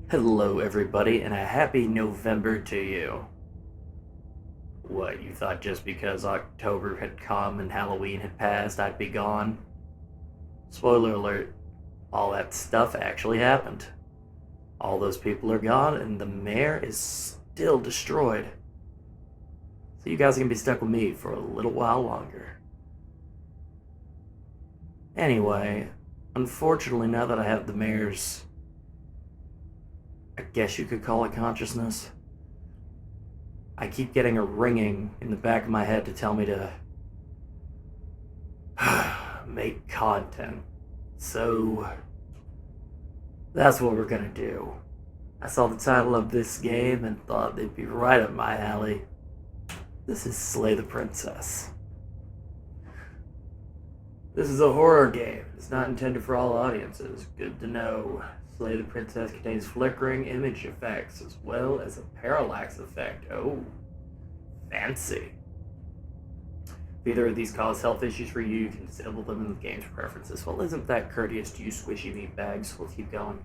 Hello, everybody, and a happy November to you. What, you thought just because October had come and Halloween had passed, I'd be gone? Spoiler alert, all that stuff actually happened. All those people are gone, and the mayor is still destroyed. So you guys are gonna be stuck with me for a little while longer. Anyway, unfortunately, now that I have the mayor's, I guess you could call it consciousness, I keep getting a ringing in the back of my head to tell me to make content. So that's what we're gonna do. I saw the title of this game and thought they'd be right up my alley. This is Slay the Princess. This is a horror game. It's not intended for all audiences. Good to know. Slay the Princess contains flickering image effects as well as a parallax effect. Oh, fancy. If either of these cause health issues for you, you can disable them in the game's preferences. Well, isn't that courteous to you, squishy meat bags? We'll keep going.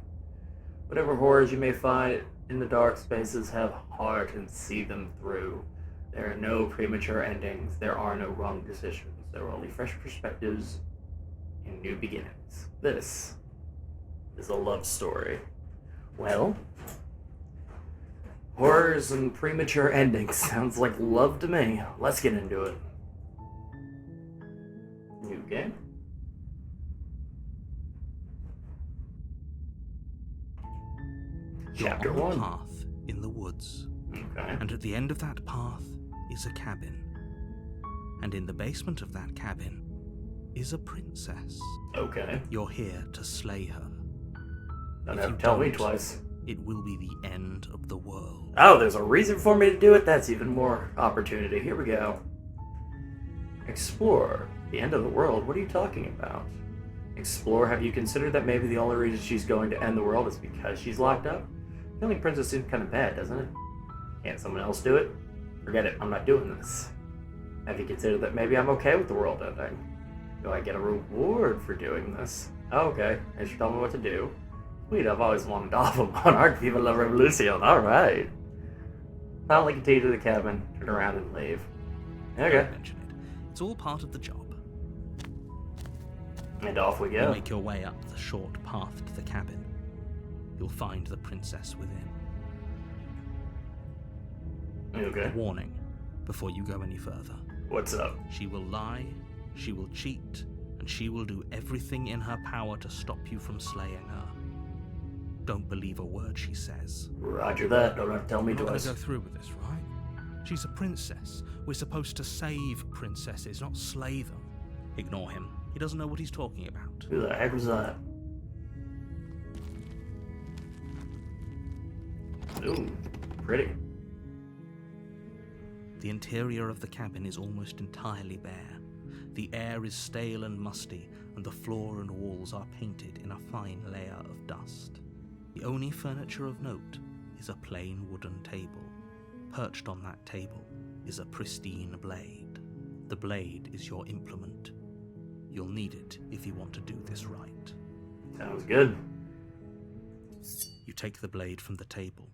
Whatever horrors you may find in the dark spaces, have heart and see them through. There are no premature endings. There are no wrong decisions. There are only fresh perspectives and new beginnings. This is a love story. Well, horrors and premature endings sounds like love to me. Let's get into it. New game. Chapter You're on 1. a path in the woods, Okay. and at the end of that path is a cabin. And in the basement of that cabin is a princess. Okay. You're here to slay her. Don't If have you to tell me don't, twice. It will be the end of the world. Oh, there's a reason for me to do it? That's even more opportunity. Here we go. Explore. The end of the world? What are you talking about? Explore. Have you considered that maybe the only reason she's going to end the world is because she's locked up? Killing Princess seems kind of bad, doesn't it? Can't someone else do it? Forget it. I'm not doing this. Have you considered that maybe I'm okay with the world ending? Do I get a reward for doing this? Oh, okay. They should tell me what to do. Sweet, I've always wanted to offer Monarch Viva la Revolucion. Alright. Finally continue to the cabin, turn around and leave. Okay. Don't mention it. It's all part of the job. And off we You go. make your way up the short path to the cabin. You'll find the princess within. Okay. Warning, before you go any further. What's up? She will lie, she will cheat, and she will do everything in her power to stop you from slaying her. Don't believe a word she says. Roger that. Don't have to tell me We're not going twice. to go through with this, right? She's a princess. We're supposed to save princesses, not slay them. Ignore him. He doesn't know what he's talking about. Who the heck was that? Ooh, pretty. The interior of the cabin is almost entirely bare. The air is stale and musty, and the floor and walls are painted in a fine layer of dust. The only furniture of note is a plain wooden table. Perched on that table is a pristine blade. The blade is your implement. You'll need it if you want to do this right. Sounds good. You take the blade from the table.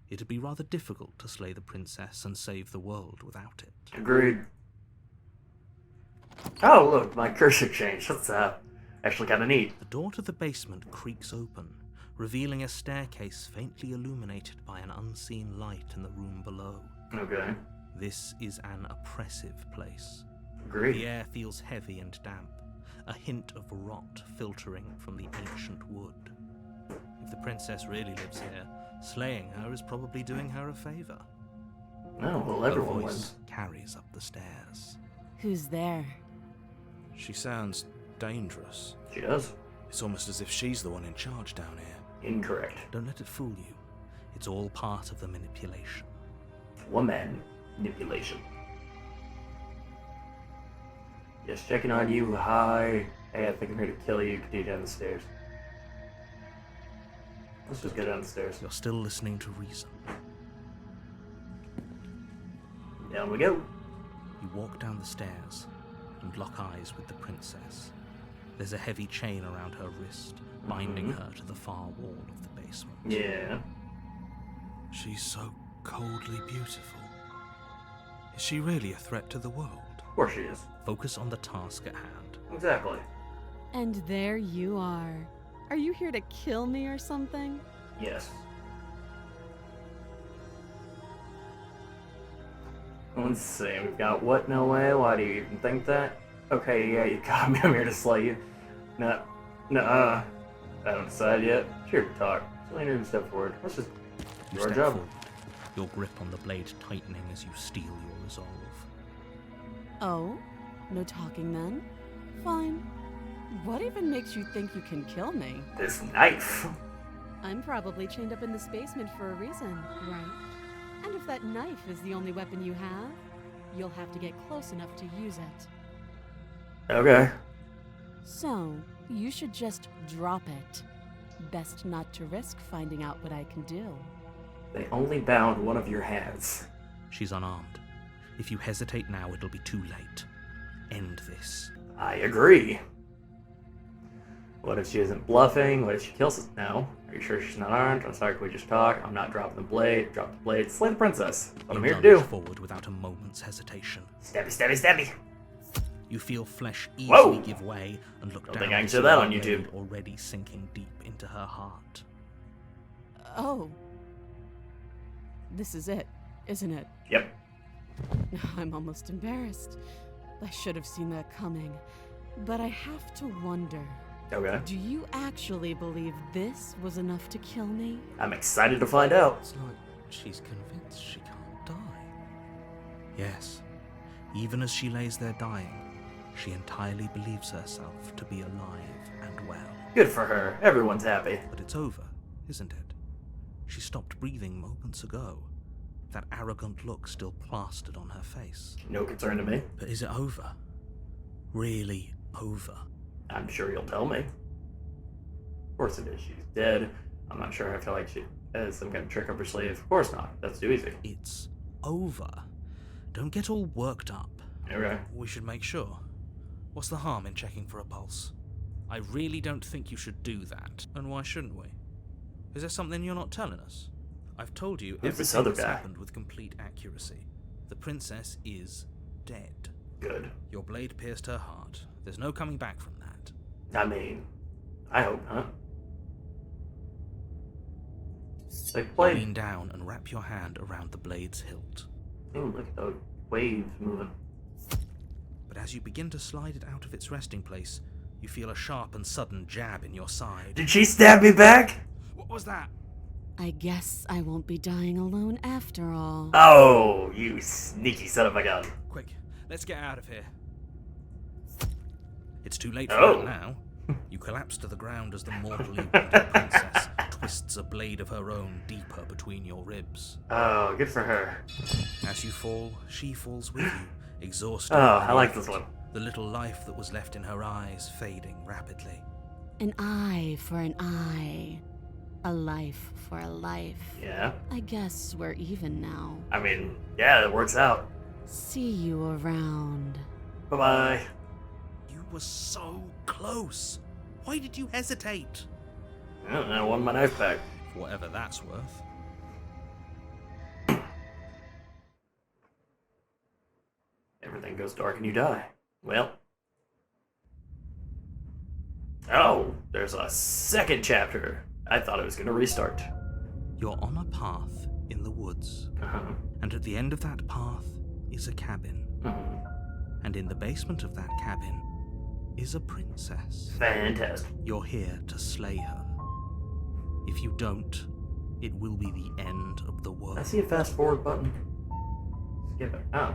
It'd be rather difficult to slay the princess and save the world without it. Agreed. Oh, look, my cursor changed. That's actually kind of neat. The door to the basement creaks open, revealing a staircase faintly illuminated by an unseen light in the room below. Okay. This is an oppressive place. The Agreed. air feels heavy and damp, a hint of rot filtering from the ancient wood. If the princess really lives here, slaying her is probably doing her a favor. Oh, well, Her everyone voice wins. carries up the stairs. Who's there? She sounds dangerous. She does. It's almost as if she's the one in charge down here. Incorrect. Don't let it fool you. It's all part of the manipulation. Woman manipulation. Just checking on you. Hi. Hey, I think I'm here to kill you. Continue down the stairs. Let's just go down the stairs. You're still listening to reason. Down we go. You walk down the stairs and lock eyes with the princess. There's a heavy chain around her wrist, binding her to the far wall of the basement. Yeah. She's so coldly beautiful. Is she really a threat to the world? Of course she is. Focus on the task at hand. Exactly. And there you are. Are you here to kill me or something? Yes. Let's see, we've got what? No way? Why do you even think that? Okay, yeah, you got me. I'm here to slay you. No, I haven't decided yet. Sure, talk. So I need to step forward. Let's just do You our step job. forward, your grip on the blade tightening as you steel your resolve. Oh? No talking then? Fine. What even makes you think you can kill me? This knife. I'm probably chained up in this basement for a reason, right? And if that knife is the only weapon you have, you'll have to get close enough to use it. Okay. So, you should just drop it. Best not to risk finding out what I can do. They only bound one of your hands. She's unarmed. If you hesitate now, it'll be too late. End this. I agree. What if she isn't bluffing? What if she kills us now? Are you sure she's not armed? I'm sorry, can we just talk? I'm not dropping the blade. Drop the blade. Slay the princess. That's what I'm You here to lunge do. forward without a moment's hesitation. Stabby, stabby, stabby. You feel flesh Whoa! easily give way and look Don't down think I can to show see that the on blade YouTube. already sinking deep into her heart. Oh. This is it, isn't it? Yep. I'm almost embarrassed. I should have seen that coming. But I have to wonder, Okay. do you actually believe this was enough to kill me? I'm excited to find out. It's like she's convinced she can't die. Yes, even as she lays there dying, she entirely believes herself to be alive and well. Good for her. Everyone's happy. But it's over, isn't it? She stopped breathing moments ago. That arrogant look still plastered on her face. No concern to me. But is it over? Really over? I'm sure you'll tell me. Of course it is. She's dead. I'm not sure. I feel like she has some kind of trick up her sleeve. Of course not. That's too easy. It's over. Don't get all worked up. Okay. We should make sure. What's the harm in checking for a pulse? I really don't think you should do that. And why shouldn't we? Is there something you're not telling us? I've told you Who's this everything other that's guy? happened with complete accuracy. The princess is dead. Good. Your blade pierced her heart. There's no coming back from that. I mean, I hope not. Like blade. Lean down and wrap your hand around the blade's hilt. Ooh, look at those waves moving. But as you begin to slide it out of its resting place, you feel a sharp and sudden jab in your side. Did she stab me back? What was that? I guess I won't be dying alone after all. Oh, you sneaky son of a gun. Quick, let's get out of here. It's too late for Oh. that now. You collapse to the ground as the mortally wounded princess twists a blade of her own deeper between your ribs. Oh, good for her. As you fall, she falls with you, exhausted. Oh, I like this one. The little life that was left in her eyes fading rapidly. An eye for an eye. A life for a life. Yeah. I guess we're even now. I mean, yeah, it works out. See you around. Bye-bye. You were so close. Why did you hesitate? I won my knife back. For whatever that's worth. Everything goes dark and you die. Well. Oh, there's a second chapter. I thought it was going to restart. You're on a path in the woods, Uh-huh. and at the end of that path is a cabin. Mhm. And in the basement of that cabin is a princess. Fantastic. You're here to slay her. If you don't, it will be the end of the world. I see a fast forward button. Skip it. Oh.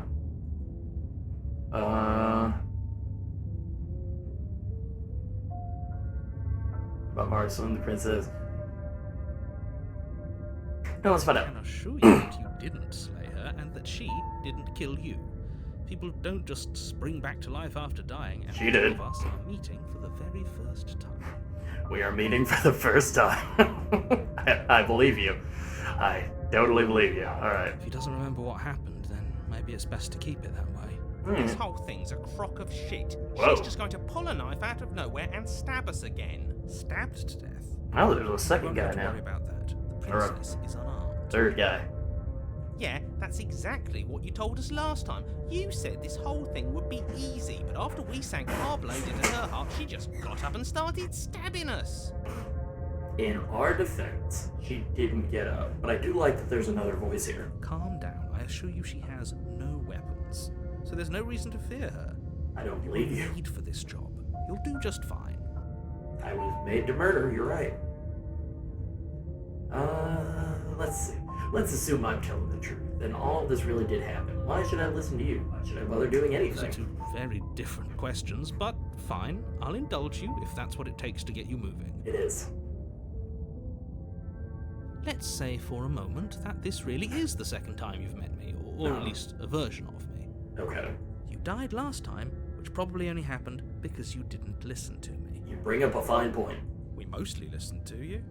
About Marceline, the princess. No, let's find I out. can assure you that you didn't slay her and that she didn't kill you. People don't just spring back to life after dying, and She did. all of us are meeting for the very first time. We are meeting for the first time. I believe you. I totally believe you. Alright. If he doesn't remember what happened, then maybe it's best to keep it that way. This whole thing's a crock of shit. Whoa. She's just going to pull a knife out of nowhere and stab us again. Stabbed to death. Now there's a second Won't guy have to now. worry about that. The Alright. princess is unarmed. Third guy. Yeah, that's exactly what you told us last time. You said this whole thing would be easy, but after we sank our blade into her heart, she just got up and started stabbing us. In our defense, she didn't get up, but I do like that there's another voice here. Calm down. I assure you she has no weapons. So there's no reason to fear her. I don't You believe were you. made for this job. You'll do just fine. I was made to murder, you're right. Let's see. Let's assume I'm telling the truth, and all of this really did happen. Why should I listen to you? Why should I bother doing Those are anything? two very different questions, but fine. I'll indulge you if that's what it takes to get you moving. It is. Let's say for a moment that this really is the second time you've met me, or at least a version of me. Okay. You died last time, which probably only happened because you didn't listen to me. You bring up a fine point. We mostly listened to you.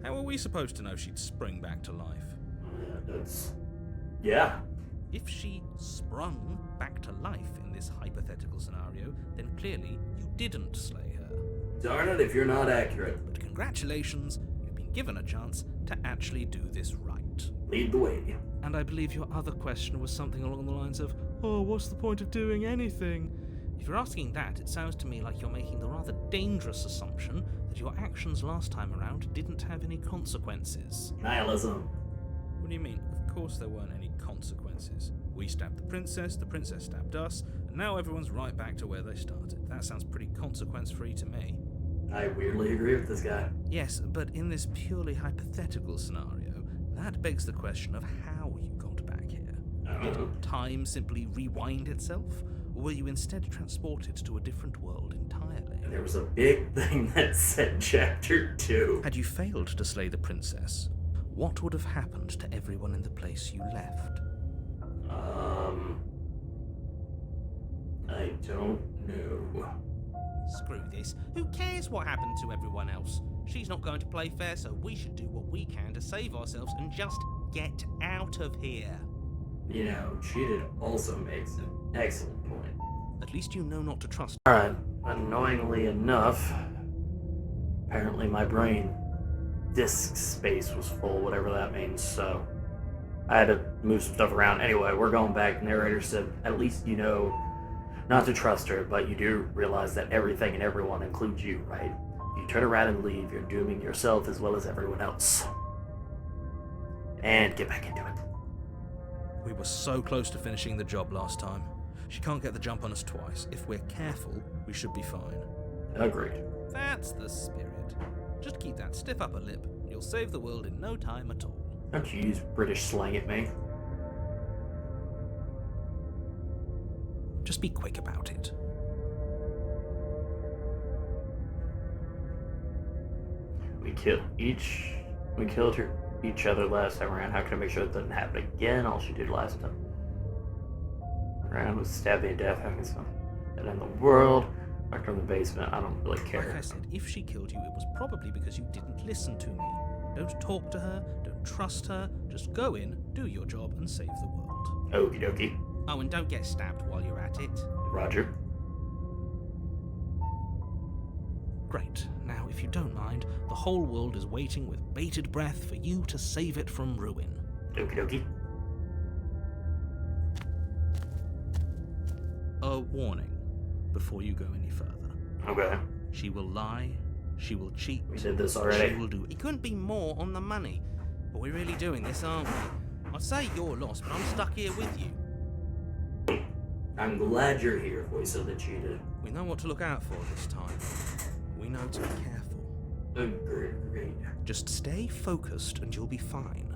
How were we supposed to know she'd spring back to life? Yeah. If she sprung back to life in this hypothetical scenario, then clearly you didn't slay her. Darn it if you're not accurate. But congratulations, you've been given a chance to actually do this right. Lead the way. And I believe your other question was something along the lines of, oh, what's the point of doing anything? If you're asking that, it sounds to me like you're making the rather dangerous assumption that your actions last time around didn't have any consequences. Nihilism. What do you mean? Of course there weren't any consequences. We stabbed the princess stabbed us, and now everyone's right back to where they started. That sounds pretty consequence-free to me. I weirdly agree with this guy. Yes, but in this purely hypothetical scenario, that begs the question of how you got back here. Did time simply rewind itself, or were you instead transported to a different world entirely? There was a big thing that said Chapter 2. Had you failed to slay the princess, what would have happened to everyone in the place you left? I don't know. Screw this. Who cares what happened to everyone else? She's not going to play fair, so we should do what we can to save ourselves and just get out of here. You know, Cheated also makes an excellent point. At least you know not to trust. Alright, annoyingly enough, apparently my brain disk space was full, whatever that means, so I had to move some stuff around. Anyway, we're going back. The narrator said, at least you know not to trust her, but you do realize that everything and everyone includes you, right? If you turn around and leave, you're dooming yourself as well as everyone else. And get back into it. We were so close to finishing the job last time. She can't get the jump on us twice. If we're careful, we should be fine. Agreed. That's the spirit. Just keep that stiff upper lip, and you'll save the world in no time at all. Don't you use British slang at me. Just be quick about it. We killed each other last time around. How can I make sure that doesn't happen again? All she did last time around was stab me to death, having some that in the world. Back from the basement. I don't really care. Like I said, if she killed you, it was probably because you didn't listen to me. Don't talk to her, don't trust her, just go in, do your job, and save the world. Okie dokie. Oh, and don't get stabbed while you're at it. Roger. Great. Now, if you don't mind, the whole world is waiting with bated breath for you to save it from ruin. Okie dokie. A warning before you go any further. Okay. She will lie, she will cheat, We did this she already. will do It couldn't be more on the money. But we're really doing this, aren't we? I'd say you're lost, but I'm stuck here with you. I'm glad you're here, voice of the cheated. We know what to look out for this time. We know to be careful. Agreed. Just stay focused and you'll be fine.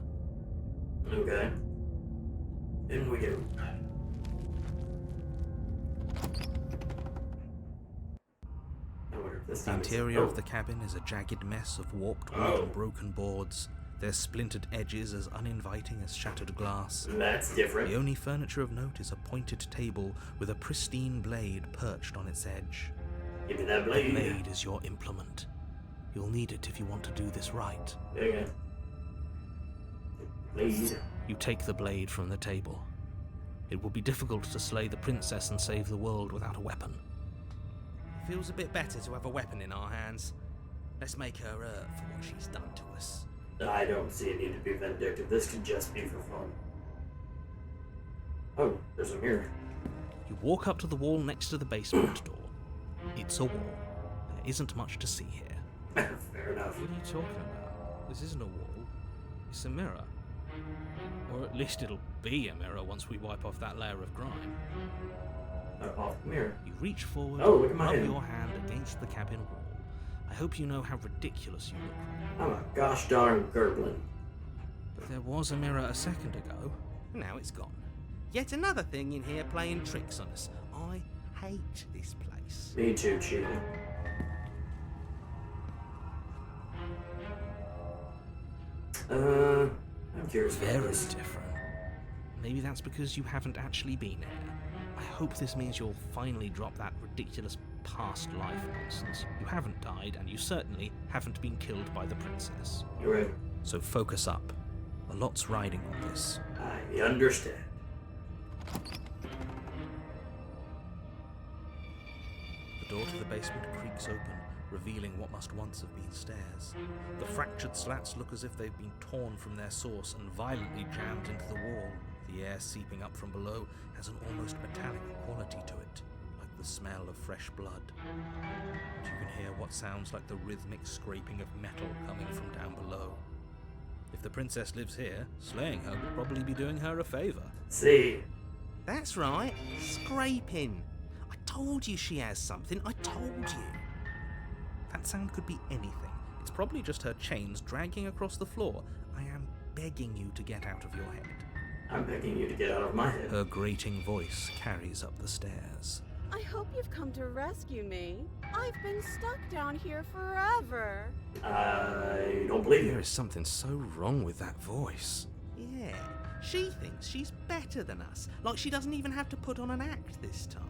Okay. In we go. I wonder if this The time it's- interior oh. of the cabin is a jagged mess of warped wood Oh. and broken boards, their splintered edges as uninviting as shattered glass. That's different. The only furniture of note is a pointed table with a pristine blade perched on its edge. Give me that The blade. blade is your implement. You'll need it if you want to do this right. Okay. Blade. You take the blade from the table. It will be difficult to slay the princess and save the world without a weapon. It feels a bit better to have a weapon in our hands. Let's make her hurt for what she's done to us. I don't see a need to be vindictive. This could just be for fun. Oh, there's a mirror. You walk up to the wall next to the basement door. It's a wall. There isn't much to see here. Fair enough. What are you talking about? This isn't a wall. It's a mirror. Or at least it'll be a mirror once we wipe off that layer of grime. Off the mirror. You reach forward, Oh, look at my rub hand. your hand against the cabin wall. I hope you know how ridiculous you look right now. I'm a gosh darn gerblin. But there was a mirror a second ago. Now it's gone. Yet another thing in here playing tricks on us. I hate this place. Me too, Cheetah. I'm curious about Very this. different. Maybe that's because you haven't actually been here. I hope this means you'll finally drop that ridiculous past life nonsense. You haven't died, and you certainly haven't been killed by the princess. You're right. So focus up. A lot's riding on this. I understand. The door to the basement creaks open, revealing what must once have been stairs. The fractured slats look as if they've been torn from their source and violently jammed into the wall. The air seeping up from below has an almost metallic quality to it, like the smell of fresh blood. And you can hear what sounds like the rhythmic scraping of metal coming from down below. If the princess lives here, slaying her would probably be doing her a favor. See, That's right, scraping. I told you she has something, I told you. That sound could be anything. It's probably just her chains dragging across the floor. I am begging you to get out of your head. I'm begging you to get out of my head. Her grating voice carries up the stairs. I hope you've come to rescue me. I've been stuck down here forever. I don't believe There you. is something so wrong with that voice. Yeah, she thinks she's better than us, like she doesn't even have to put on an act this time.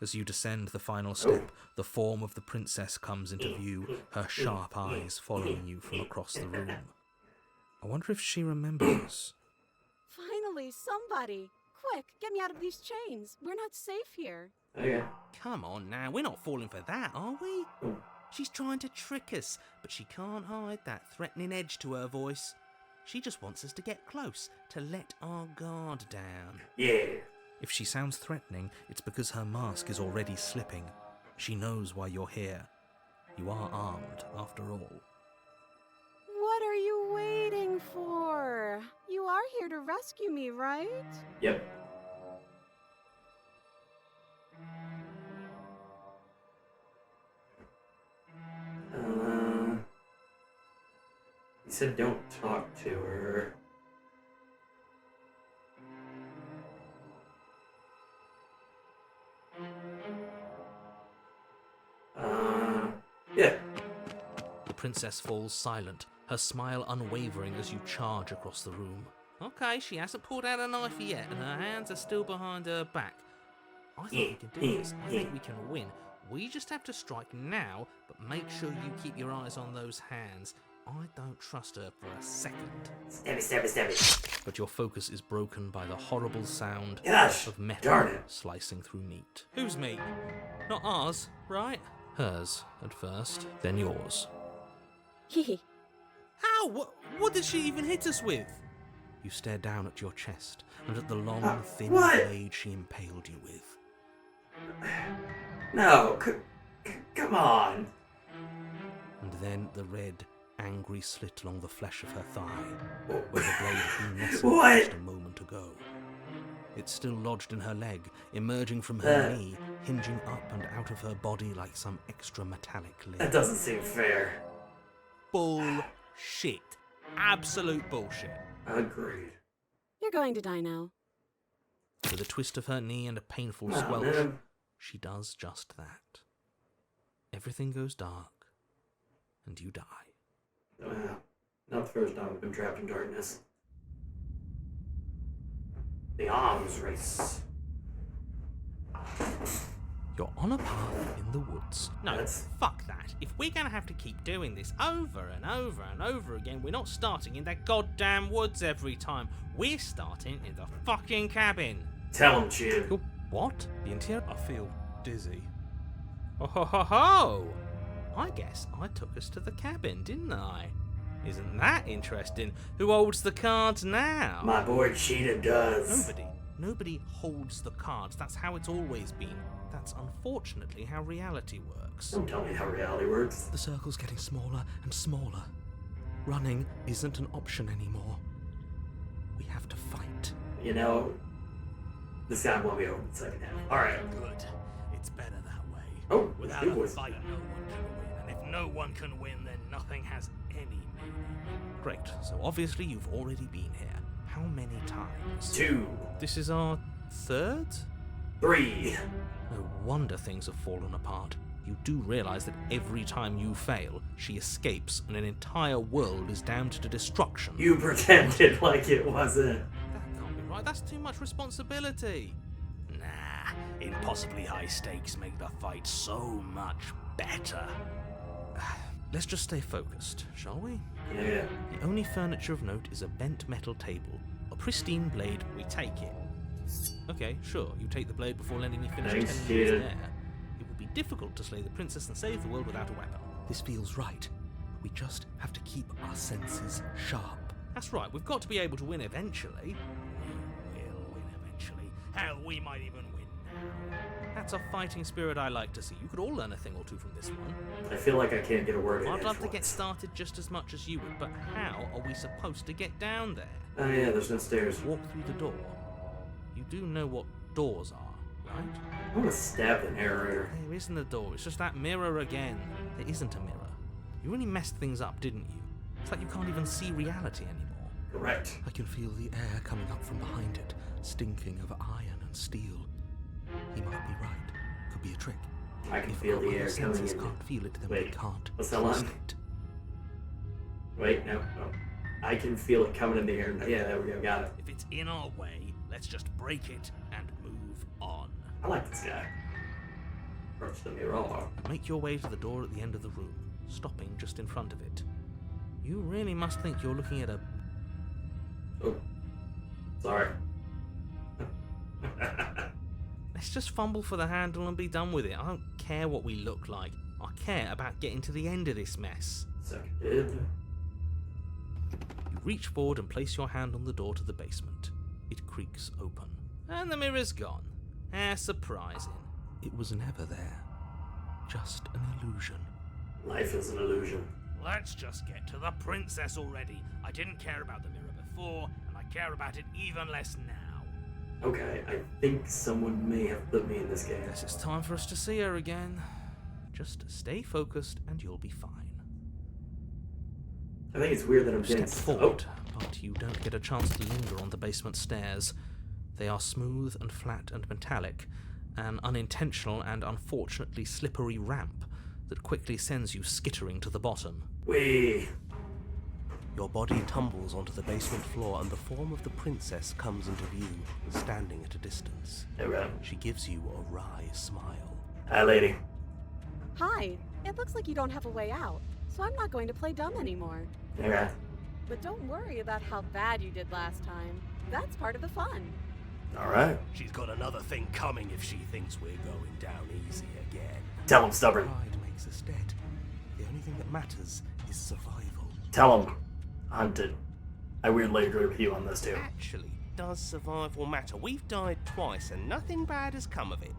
As you descend the final step, the form of the princess comes into view, her sharp eyes following you from across the room. I wonder if she remembers. Finally, somebody. Quick, get me out of these chains. We're not safe here. Okay. Come on now, we're not falling for that, are we? She's trying to trick us, but she can't hide that threatening edge to her voice. She just wants us to get close, to let our guard down. Yeah. If she sounds threatening, it's because her mask is already slipping. She knows why you're here. You are armed, after all. What are you waiting for? You are here to rescue me, right? Yep. He said don't talk to her. Yeah. The princess falls silent, her smile unwavering as you charge across the room. Okay, she hasn't pulled out a knife yet, and her hands are still behind her back. I think we can do this. I think we can win. We just have to strike now, but make sure you keep your eyes on those hands. I don't trust her for a second. Stabby, stabby, stabby. But your focus is broken by the horrible sound Gosh, of metal darn it. slicing through meat. Who's meat? Not ours, right? Hers, at first, then yours. Hee. How? What did she even hit us with? You stare down at your chest and at the long, thin what? blade she impaled you with. No, come on. And then the red, angry slit along the flesh of her thigh, where the blade had been nestled What? just a moment ago. It's still lodged in her leg, emerging from her knee, hinging up and out of her body like some extra metallic That limb. doesn't seem fair. Bullshit. Absolute bullshit. Agreed. You're going to die now. With a twist of her knee and a painful Oh, squelch, man. she does just that. Everything goes dark, and you die. Not the first time I've been trapped in darkness. The arms race. You're on a path in the woods. No, That's- fuck that. If we're gonna have to keep doing this over and over and over again, we're not starting in that goddamn woods every time. We're starting in the fucking cabin. Tell him, Chib. You're what? The interior? I feel dizzy. Oh ho ho ho! I guess I took us to the cabin, didn't I? Isn't that interesting? Who holds the cards now? My boy Cheetah does. Nobody holds the cards. That's how it's always been. That's unfortunately how reality works. Don't tell me how reality works. The circle's getting smaller and smaller. Running isn't an option anymore. We have to fight. You know, this guy won't be over the second half. Alright. Good. It's better that way. Oh, Without good a voice. fight, no one can win. And if no one can win, then nothing has any meaning. Great. So obviously you've already been here. How many times? 2, This is our third? 3. No wonder things have fallen apart. You do realize that every time you fail, she escapes and an entire world is damned to destruction. You pretended like it wasn't. That can't be right. That's too much responsibility. Nah, impossibly high stakes make the fight so much better. Let's just stay focused, shall we? Yeah. The only furniture of note is a bent metal table. A pristine blade, we take it. Okay, sure, you take the blade before letting me finish Thanks, 10 minutes Cheetah. there. It would be difficult to slay the princess and save the world without a weapon. This feels right. We just have to keep our senses sharp. That's right, we've got to be able to win eventually. We'll win eventually. Hell, we might even win now. That's a fighting spirit I like to see. You could all learn a thing or two from this one. I feel like I can't get a word in. I'd love to get edgewise. started just as much as you would, but how are we supposed to get down there? Oh yeah, there's no stairs. Walk through the door. You do know what doors are, right? I'm gonna stab the narrator. There isn't a door, it's just that mirror again. There isn't a mirror. You really messed things up, didn't you? It's like you can't even see reality anymore. Correct. I can feel the air coming up from behind it, stinking of iron and steel. He might be right. Could be a trick. I can If feel our the air coming senses in. can't feel it, then Wait, we can't what's that trust line? it. Wait, no. I can feel it coming in the air. Yeah, there we go. Got it. If it's in our way, let's just break it and move on. I like this guy. Approach the mirror. Make your way to the door at the end of the room, stopping just in front of it. You really must think you're looking at a... Oh, sorry. Let's just fumble for the handle and be done with it. I don't care what we look like. I care about getting to the end of this mess. Seconded. You reach forward and place your hand on the door to the basement. It creaks open. And the mirror's gone. How surprising. It was never there. Just an illusion. Life is an illusion. Let's just get to the princess already. I didn't care about the mirror before, and I care about it even less now. Okay, I think someone may have put me in this game. Guess it's time for us to see her again. Just stay focused and you'll be fine. I think it's weird that I'm Step getting forward, but you don't get a chance to linger on the basement stairs. They are smooth and flat and metallic, an unintentional and unfortunately slippery ramp that quickly sends you skittering to the bottom. Wee. Your body tumbles onto the basement floor and the form of the princess comes into view, standing at a distance. Okay. She gives you a wry smile. Hi, lady. Hi. It looks like you don't have a way out, so I'm not going to play dumb anymore. Okay. But don't worry about how bad you did last time. That's part of the fun. Alright. She's got another thing coming if she thinks we're going down easy again. Tell him, stubborn. Pride makes us dead. The only thing that matters is survival. Tell him. Hunted. I weirdly agree with you on this too. Actually, does survival matter? We've died twice and nothing bad has come of it.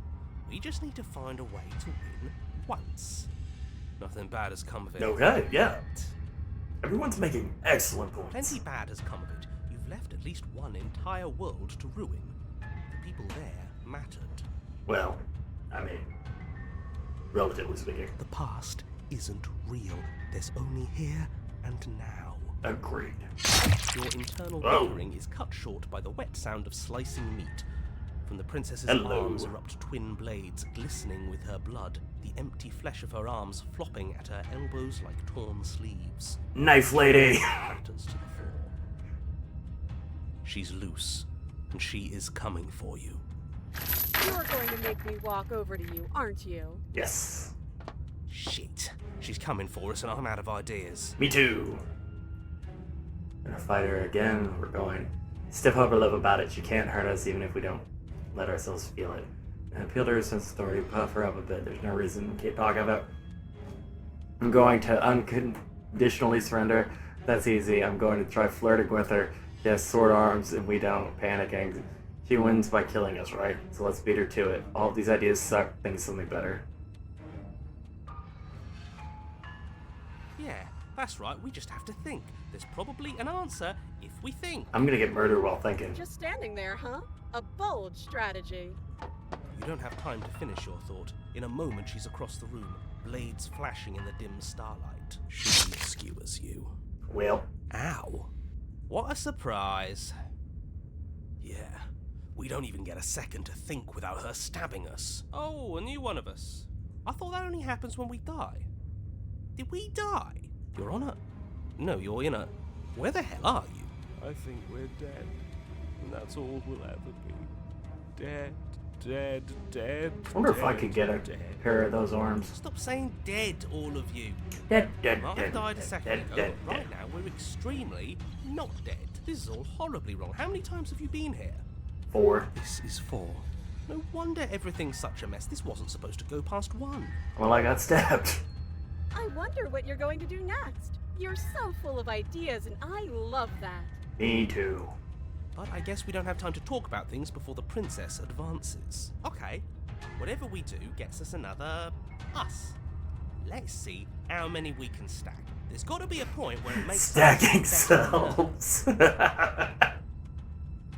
We just need to find a way to win once. Nothing bad has come of it. Okay, yeah. Everyone's making excellent points. Plenty bad has come of it. You've left at least one entire world to ruin. The people there mattered. Well, I mean, relatively speaking. The past isn't real. There's only here and now. Agreed. Your internal Whoa. bickering is cut short by the wet sound of slicing meat. From the princess's Hello. arms erupt twin blades glistening with her blood, the empty flesh of her arms flopping at her elbows like torn sleeves. Knife lady. Clatters to the floor. She's loose, and she is coming for you. You're going to make me walk over to you, aren't you? Yes. Shit. She's coming for us and I'm out of ideas. Me too. Gonna fight her again. We're going stiff upper lip about it. She can't hurt us even if we don't let ourselves feel it. And appeal to her sense of authority, puff her up a bit. There's no reason to keep talking about. I'm going to unconditionally surrender. That's easy. I'm going to try flirting with her. She has sword arms and we don't. Panicking. She wins by killing us, right? So let's beat her to it. All of these ideas suck. Think of something better. Yeah, that's right. We just have to think. There's probably an answer if we think. I'm gonna get murdered while thinking. Just standing there, huh? A bold strategy. You don't have time to finish your thought. In a moment, she's across the room, blades flashing in the dim starlight. She skewers you. Well, Ow. What a surprise. Yeah, we don't even get a second to think without her stabbing us. Oh, a new one of us. I thought that only happens when we die. Did we die? You're on a... No, you're in a... Where the hell are you? I think we're dead. And that's all we'll ever be. Dead, dead, dead. I wonder if I dead, could get a dead. pair of those arms. Stop saying dead, all of you. Dead, dead, I dead, died a dead, second dead, ago, dead, but right dead. now we're extremely not dead. This is all horribly wrong. How many times have you been here? 4. This is 4. No wonder everything's such a mess. This wasn't supposed to go past 1. Well, I got stabbed. I wonder what you're going to do next. You're so full of ideas, and I love that. Me too. But I guess we don't have time to talk about things before the princess advances. Okay, whatever we do gets us another us. Let's see how many we can stack. There's got to be a point where it makes Stacking us better than her. cells.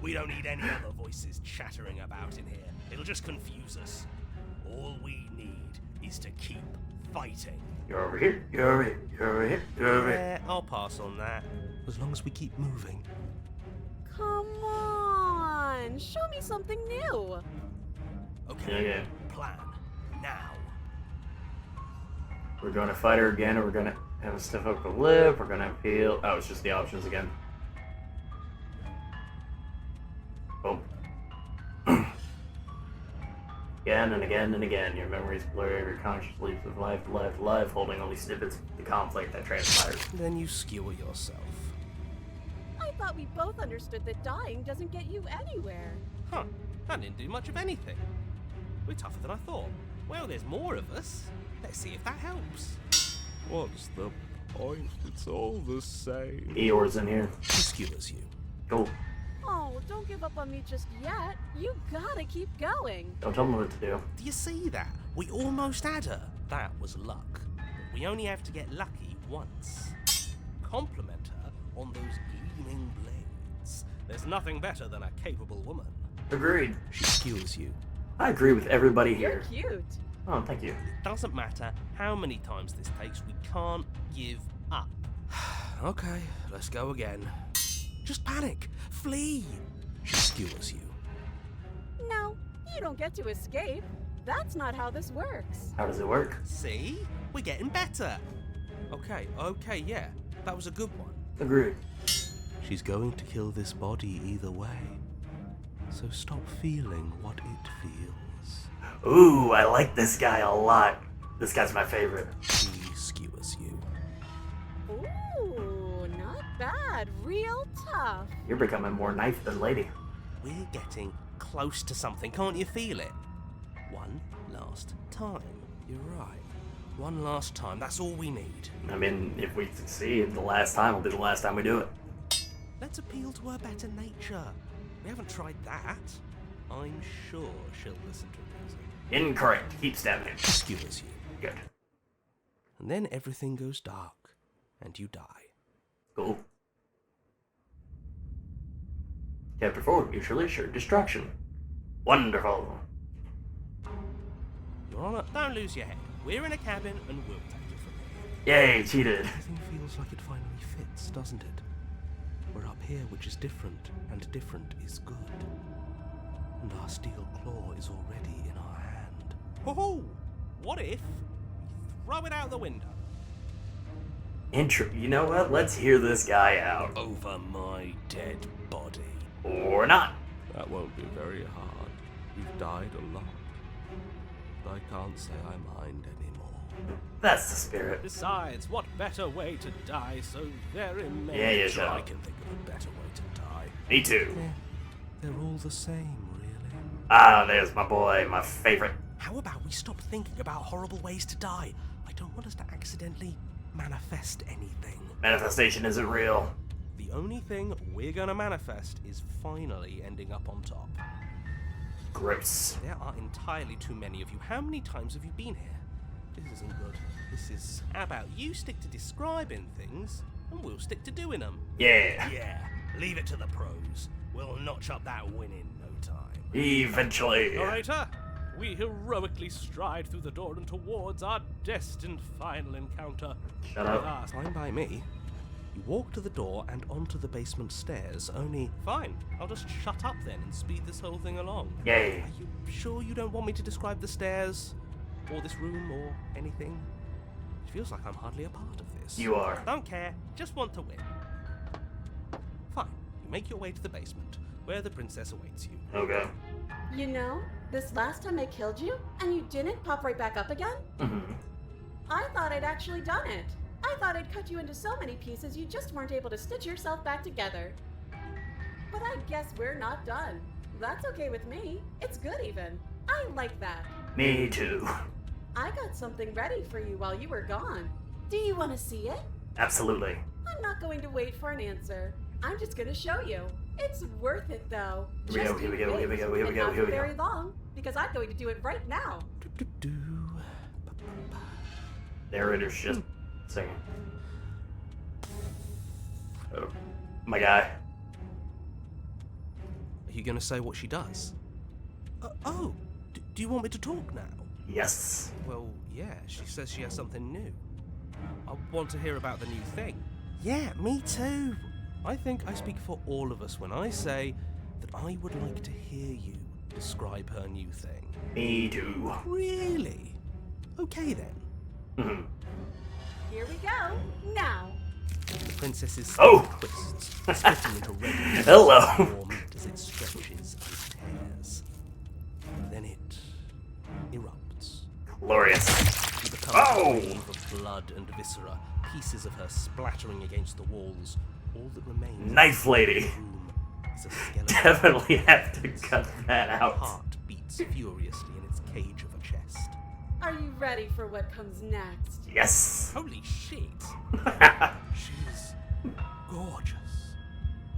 We don't need any other voices chattering about in here. It'll just confuse us. All we need is to keep fighting. You're over here. You're over here. You're over here. You're over here. Yeah, I'll pass on that. As long as we keep moving. Come on, show me something new. Okay, Okay. plan. Now. We're gonna fight her again, and we're gonna have a stiff upper lip. We're gonna appeal. Oh, it's just the options again. Oh. Again and again and again, your memories blur, your conscious leaps of life to life to life, holding only snippets of the conflict that transpires. Then you skewer yourself. I thought we both understood that dying doesn't get you anywhere. Huh, that didn't do much of anything. We're tougher than I thought. Well, there's more of us. Let's see if that helps. What's the point? It's all the same. Eeyore's in here. She skewers you. Cool. Oh, don't give up on me just yet. You gotta keep going. Don't tell me what to do. Do you see that? We almost had her. That was luck. But we only have to get lucky once. Compliment her on those gleaming blades. There's nothing better than a capable woman. Agreed. She skewers you. I agree with everybody You're here. cute. Oh, thank you. It doesn't matter how many times this takes, we can't give up. Okay, let's go again. Just panic. Flee. She skewers you. No, you don't get to escape. That's not how this works. How does it work? See? We're getting better. Okay, yeah. That was a good one. Agreed. She's going to kill this body either way. So stop feeling what it feels. Ooh, I like this guy a lot. This guy's my favorite. She skewers you. Ooh, not bad. Real tough. You're becoming more knife than lady. We're getting close to something, can't you feel it? One last time. You're right. One last time, that's all we need. I mean, if we succeed, the last time will be the last time we do it. Let's appeal to her better nature. We haven't tried that. I'm sure she'll listen to reason. Incorrect. Keep stabbing him. She skewers you. Good. And then everything goes dark, and you die. Cool. Chapter 4, mutually assured destruction. Wonderful. Your Honor, don't lose your head. We're in a cabin, and we'll take it from here. Yay, cheated. Everything feels like it finally fits, doesn't it? We're up here, which is different, and different is good. And our steel claw is already in our hand. Ho-ho! What if we throw it out the window? You know what? Let's hear this guy out. Over my dead body. Or not. That won't be very hard. We've died a lot. But I can't say I mind anymore. That's the spirit. Besides, what better way to die so very many? Yeah, yeah, Sure, shut I up. can think of a better way to die. Me too. They're all the same, really. Ah, there's my boy, my favorite. How about we stop thinking about horrible ways to die? I don't want us to accidentally manifest anything. Manifestation isn't real. The only thing we're gonna manifest is finally ending up on top. Gross. There are entirely too many of you. How many times have you been here? This isn't good. This is... How about you stick to describing things, and we'll stick to doing them? Yeah. Yeah, leave it to the pros. We'll notch up that win in no time. Eventually. Narrator, we heroically stride through the door and towards our destined final encounter. Shut up. With our Fine by me. You walk to the door and onto the basement stairs, only... Fine, I'll just shut up then and speed this whole thing along. Yay. Are you sure you don't want me to describe the stairs? Or this room, or anything? It feels like I'm hardly a part of this. You are. Don't care, just want to win. Fine. You make your way to the basement, where the princess awaits you. Okay. You know, this last time I killed you, and you didn't pop right back up again? Mm-hmm. I thought I'd actually done it. I thought I'd cut you into so many pieces you just weren't able to stitch yourself back together. But I guess we're not done. That's okay with me. It's good even. I like that. Me too. I got something ready for you while you were gone. Do you want to see it? Absolutely. I'm not going to wait for an answer. I'm just going to show you. It's worth it though. Here we go, Just here we you go, here we wait, go, here we and go, not here we for go. very long, because I'm going to do it right now. Narrator's just singing. Oh, my guy. Are you going to say what she does? Do you want me to talk now? Yes. Well, yeah, she says she has something new. I want to hear about the new thing. Yeah, me too. I think I speak for all of us when I say that I would like to hear you describe her new thing. Me too. Really? Okay then. Mm-hmm. Here we go. Now. The princess's Oh! twists, splitting into red Hello. form as it stretches and tears. Then it erupts. Glorious. She becomes Oh! a wave of blood and viscera, pieces of her splattering against the walls. All that remains Knife in lady. the room is a skeleton. Definitely have to cut that Her out. heart beats furiously in its cage of a chest. Are you ready for what comes next? Yes. Holy shit! She's gorgeous.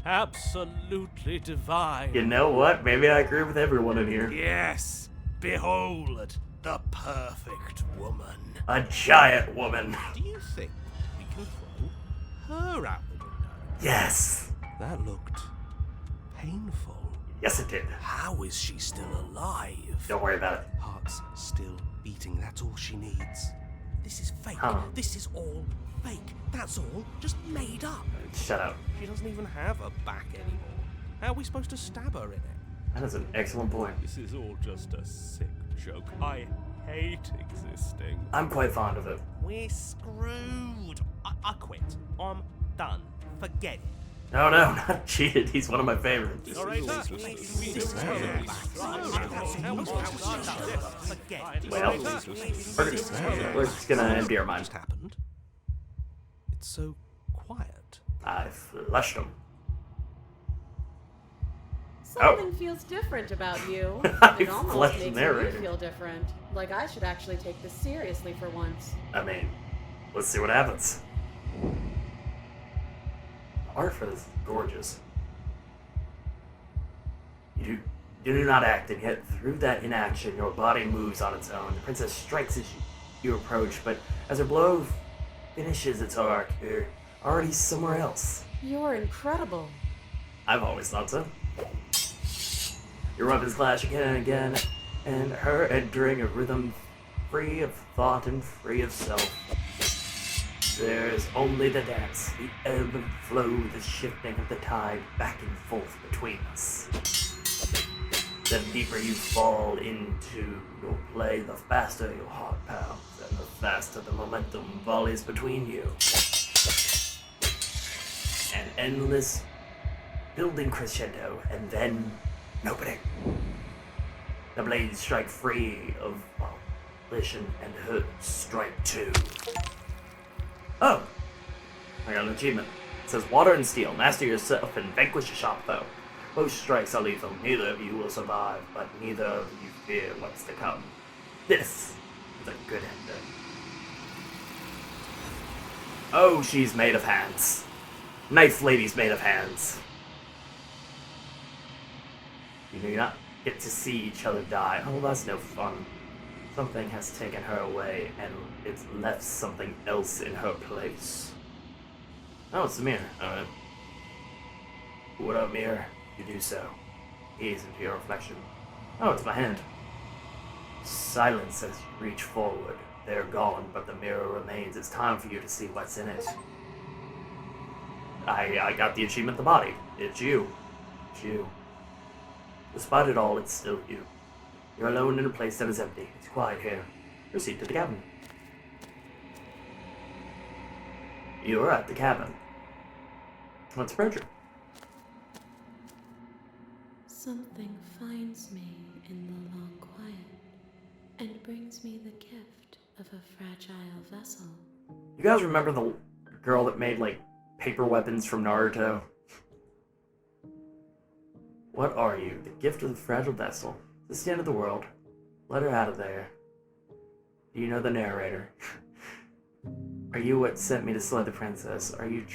Absolutely divine. You know what? Maybe I agree with everyone in here. Yes, behold the perfect woman. A giant woman. Do you think we can throw her out the window? Yes. That looked painful. Yes, it did. How is she still alive? Don't worry about it. Heart's still beating, that's all she needs. This is fake. Huh. This is all fake. That's all just made up. Shut up. She doesn't even have a back anymore. How are we supposed to stab her in it? That is an excellent point. This is all just a sick joke. I hate existing. I'm quite fond of it. We're screwed. I quit. I'm done. Forget it. No, no, not cheated. He's one of my favorites. Narrator, Well, we're just gonna empty our minds. Just happened. It's so quiet. I flushed him. Something feels different about you. I It almost flushed makes me narrator. feel different. Like I should actually take this seriously for once. I mean, let's see what happens. The art for this is gorgeous. You do not act, and yet through that inaction, your body moves on its own. The princess strikes as you approach, but as her blow finishes its arc, you're already somewhere else. You're incredible. I've always thought so. Your weapons clash again and again, and her entering a rhythm free of thought and free of self. There's only the dance, the ebb and flow, the shifting of the tide back and forth between us. The deeper you fall into your play, the faster your heart pounds, and the faster the momentum volleys between you. An endless building crescendo, and then an opening. The blades strike free of volition and hurt. Strike 2. Oh! I got an achievement. It says water and steel. Master yourself and vanquish a sharp foe. Both strikes are lethal. Neither of you will survive, but neither of you fear what's to come. This is a good ending. Oh, she's made of hands. Knife lady's made of hands. You do not get to see each other die. Oh, that's no fun. Something has taken her away, and it's left something else in her place. Oh, it's the mirror. Alright. What up, mirror? You do so. Gaze into your reflection. Oh, it's my hand. Silence as you reach forward. They're gone, but the mirror remains. It's time for you to see what's in it. I got the achievement, the body. It's you. It's you. Despite it all, it's still you. You're alone in a place that is empty. It's quiet here. Proceed to the cabin. You're at the cabin. Let's approach it. Something finds me in the long quiet and brings me the gift of a fragile vessel. You guys remember the girl that made, like, paper weapons from Naruto? What are you? The gift of the fragile vessel. This is the end of the world. Let her out of there. Do you know the narrator? Are you what sent me to slay the princess? Are you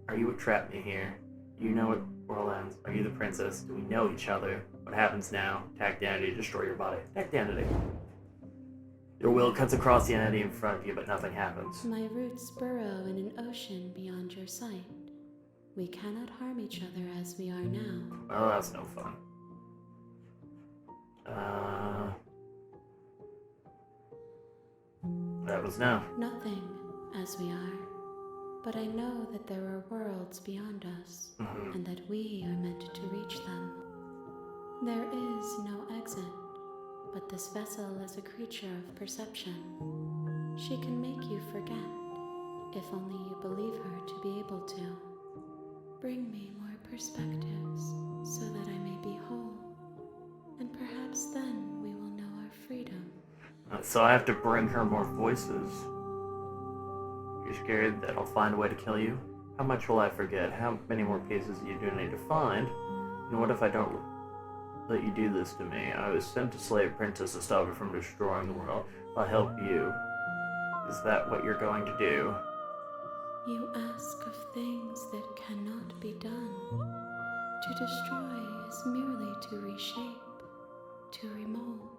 what trapped me here? Do you know what world ends? Are you the princess? Do we know each other? What happens now? Attack the entity, destroy your body. Attack the entity. Your will cuts across the entity in front of you, but nothing happens. My roots burrow in an ocean beyond your sight. We cannot harm each other as we are now. Well, that's no fun. What happens now? Nothing as we are. But I know that there are worlds beyond us, and that we are meant to reach them. There is no exit, but this vessel is a creature of perception. She can make you forget, if only you believe her to be able to. Bring me more perspectives, so that I may be whole, and perhaps then we will know our freedom. So I have to bring her more voices. You're scared that I'll find a way to kill you? How much will I forget? How many more pieces do you need to find? And what if I don't let you do this to me? I was sent to slay a princess to stop her from destroying the world. I'll help you. Is that what you're going to do? You ask of things that cannot be done. To destroy is merely to reshape, to remold.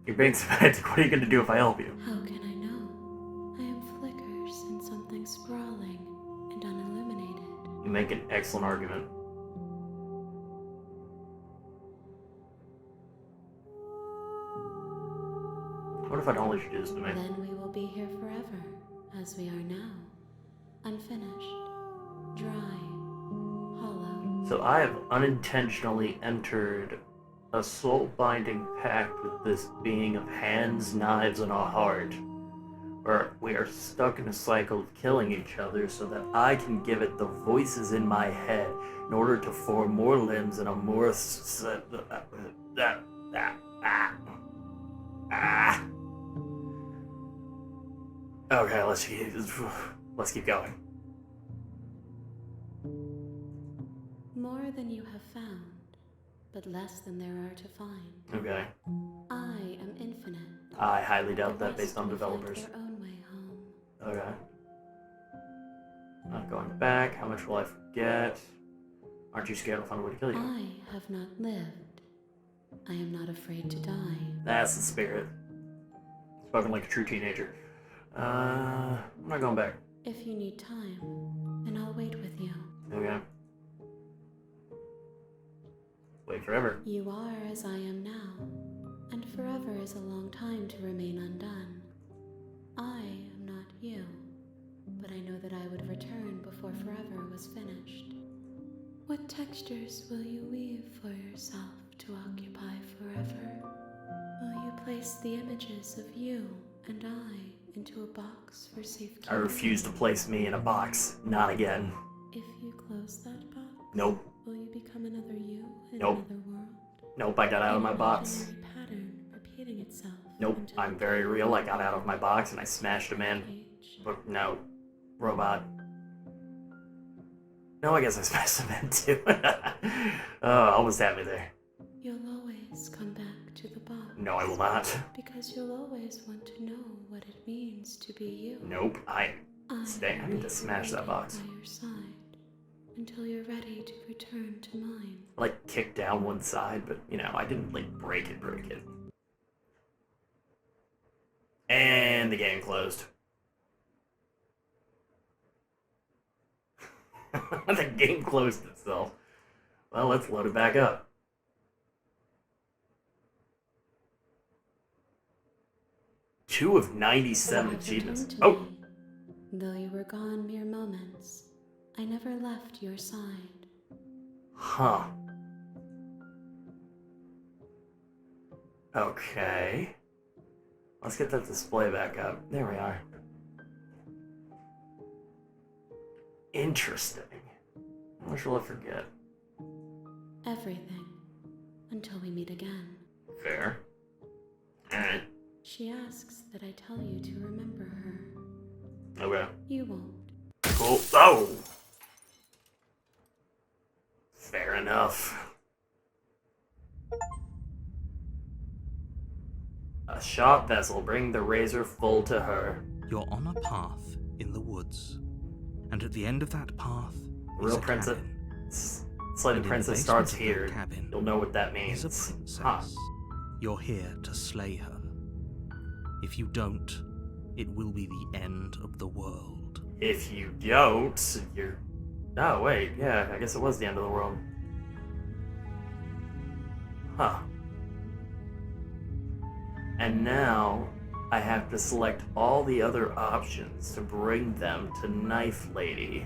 You're being semantic. What are you going to do if I help you? How can I know? I am flickers in something sprawling and unilluminated. You make an excellent argument. What if I don't let you do this to me? Then we will be here forever, as we are now. Unfinished, dry, hollow. So I have unintentionally entered a soul-binding pact with this being of hands, knives, and a heart, where we are stuck in a cycle of killing each other so that I can give it the voices in my head in order to form more limbs and a more Okay, let's keep going. More than you have found, but less than there are to find. Okay. I am infinite. I highly doubt The that based rest on will find developers. their own way home. Okay. Not going back. How much will I forget? Aren't you scared I'll find a way to kill you? I have not lived. I am not afraid to die. That's the spirit. Spoken like a true teenager. I'm not going back. If you need time, then I'll wait with you. Okay. Wait forever. You are as I am now, and forever is a long time to remain undone. I am not you, but I know that I would return before forever was finished. What textures will you weave for yourself to occupy forever? Will you place the images of you and I into a box for safekeeping? I refuse to place me in a box. Not again. If you close that box, Nope. Will you become another you in Nope. another world? Nope, I got out of my An box. imaginary pattern repeating itself. Nope, until I'm it very becomes real. I got out of my box and I smashed a man. cage. But no, robot. No, I guess I smashed a man too. Oh, almost had me there. You'll always come back to the box. No, I will not. Because you'll always want to know what it means to be you. Nope, I need to will smash be that box. By your side until you're ready to return to mine. Like, kicked down one side, but, you know, I didn't, like, break it. And the game closed. The game closed itself. Well, let's load it back up. Two of 97 You have achievements. returned to Oh! me. Though you were gone mere moments, I never left your side. Huh. Okay. Let's get that display back up. There we are. Interesting. What shall I forget? Everything. Until we meet again. Fair. Alright. She asks that I tell you to remember her. Okay. You won't. Cool. Oh! Fair enough. A shot vessel, bring the razor full to her. You're on a path in the woods, and at the end of that path Real is a princess. cabin. Slay the And in Princess basement starts of that here. cabin You'll know what that is means. a princess. Huh. You're here to slay her. If you don't, it will be the end of the world. If you don't, you're... Oh, wait. Yeah, I guess it was the end of the world. Huh. And now, I have to select all the other options to bring them to Knife Lady.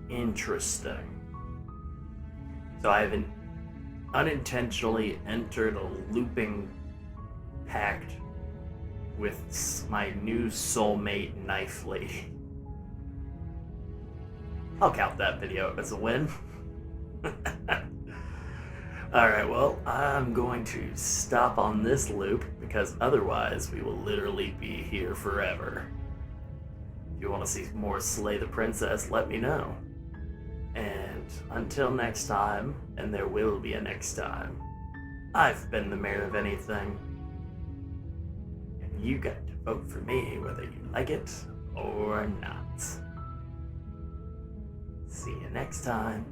Interesting. So I have unintentionally entered a looping pact with my new soulmate, Knife Lady. I'll count that video as a win. Alright, well, I'm going to stop on this loop because otherwise we will literally be here forever. If you want to see more Slay the Princess, let me know. And until next time, and there will be a next time, I've been the mayor of anything. And you got to vote for me whether you like it or not. See you next time.